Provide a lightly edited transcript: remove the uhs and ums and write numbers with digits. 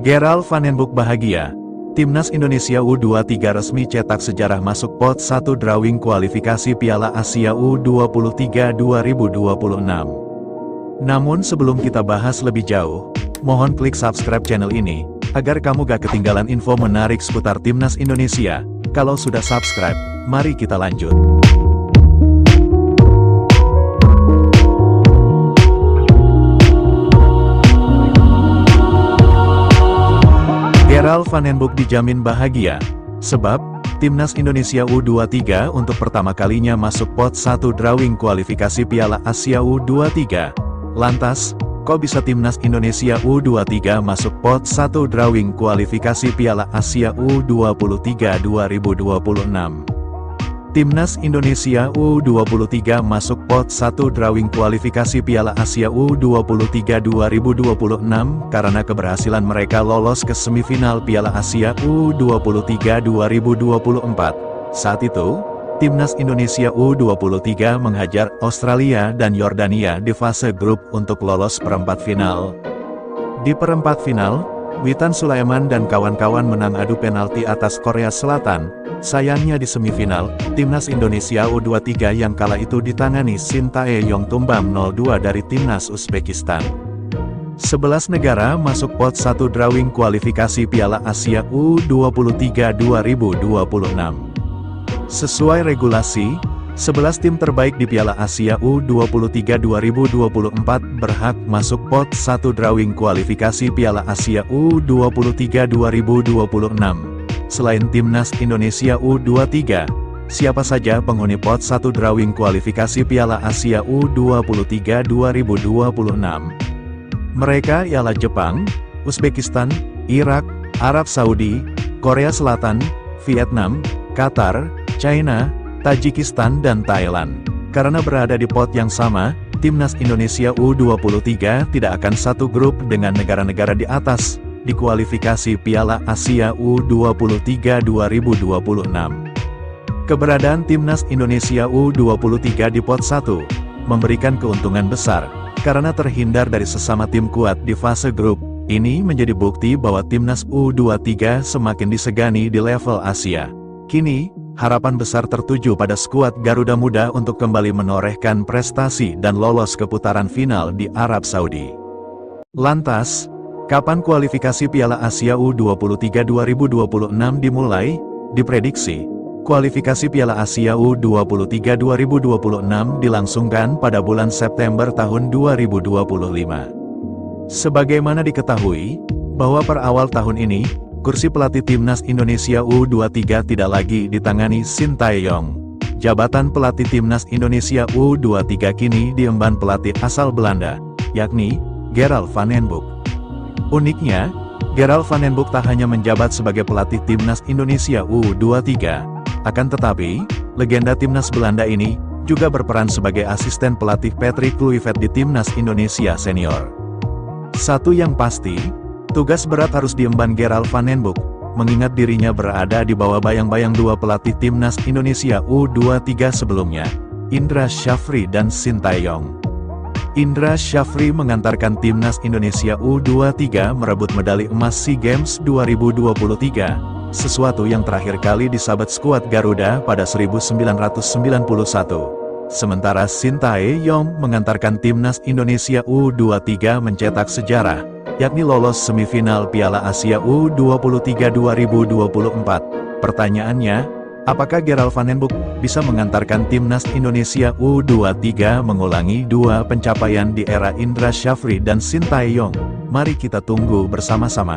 Gerald Van den Boeck bahagia. Timnas Indonesia U23 resmi cetak sejarah masuk pot 1 drawing kualifikasi Piala Asia U23 2026. Namun sebelum kita bahas lebih jauh, mohon klik subscribe channel ini, agar kamu gak ketinggalan info menarik seputar Timnas Indonesia. Kalau sudah subscribe, mari kita lanjut. Gerald Van den Boeck dijamin bahagia, sebab Timnas Indonesia U23 untuk pertama kalinya masuk pot 1 drawing kualifikasi Piala Asia U23. Lantas, kok bisa Timnas Indonesia U23 masuk pot 1 drawing kualifikasi Piala Asia U23 2026? Timnas Indonesia U23 masuk pot 1 drawing kualifikasi Piala Asia U23 2026 karena keberhasilan mereka lolos ke semifinal Piala Asia U23 2024. Saat itu, Timnas Indonesia U23 menghajar Australia dan Yordania di fase grup untuk lolos perempat final. Di perempat final, Witan Sulaiman dan kawan-kawan menang adu penalti atas Korea Selatan. Sayangnya di semifinal, Timnas Indonesia U23 yang kala itu ditangani Shin Tae-yong tumbang 0-2 dari Timnas Uzbekistan. 11 negara masuk pot 1 drawing kualifikasi Piala Asia U23 2026. Sesuai regulasi, 11 tim terbaik di Piala Asia U23 2024 berhak masuk pot 1 drawing kualifikasi Piala Asia U23 2026. Selain Timnas Indonesia U23, siapa saja penghuni pot 1 drawing kualifikasi Piala Asia U23 2026? Mereka ialah Jepang, Uzbekistan, Irak, Arab Saudi, Korea Selatan, Vietnam, Qatar, China, Tajikistan dan Thailand. Karena berada di pot yang sama, Timnas Indonesia U23 tidak akan satu grup dengan negara-negara di atas di kualifikasi Piala Asia U23 2026. Keberadaan Timnas Indonesia U23 di pot 1 memberikan keuntungan besar, karena terhindar dari sesama tim kuat di fase grup. Ini menjadi bukti bahwa Timnas U23 semakin disegani di level Asia. Kini, harapan besar tertuju pada skuad Garuda Muda untuk kembali menorehkan prestasi dan lolos ke putaran final di Arab Saudi. Lantas, kapan kualifikasi Piala Asia U23 2026 dimulai? Diprediksi, kualifikasi Piala Asia U23 2026 dilangsungkan pada bulan September tahun 2025. Sebagaimana diketahui, bahwa per awal tahun ini, kursi pelatih Timnas Indonesia U23 tidak lagi ditangani Shin Tae-yong. Jabatan pelatih Timnas Indonesia U23 kini diemban pelatih asal Belanda, yakni Gerald Van den Boeck. Uniknya, Gerald Van den Boeck tak hanya menjabat sebagai pelatih Timnas Indonesia U23, akan tetapi, legenda Timnas Belanda ini juga berperan sebagai asisten pelatih Patrick Kluivert di Timnas Indonesia Senior. Satu yang pasti, tugas berat harus diemban Gerald Van den Boeck, mengingat dirinya berada di bawah bayang-bayang dua pelatih Timnas Indonesia U23 sebelumnya, Indra Syafri dan Shin Tae-yong. Indra Syafri mengantarkan Timnas Indonesia U23 merebut medali emas SEA Games 2023, sesuatu yang terakhir kali disabet skuad Garuda pada 1991. Sementara Shin Tae-yong mengantarkan Timnas Indonesia U23 mencetak sejarah, yakni lolos semifinal Piala Asia U23 2024. Pertanyaannya, apakah Gerald Van den Boeck bisa mengantarkan Timnas Indonesia U23 mengulangi dua pencapaian di era Indra Syafri dan Shin Tae-yong? Mari kita tunggu bersama-sama.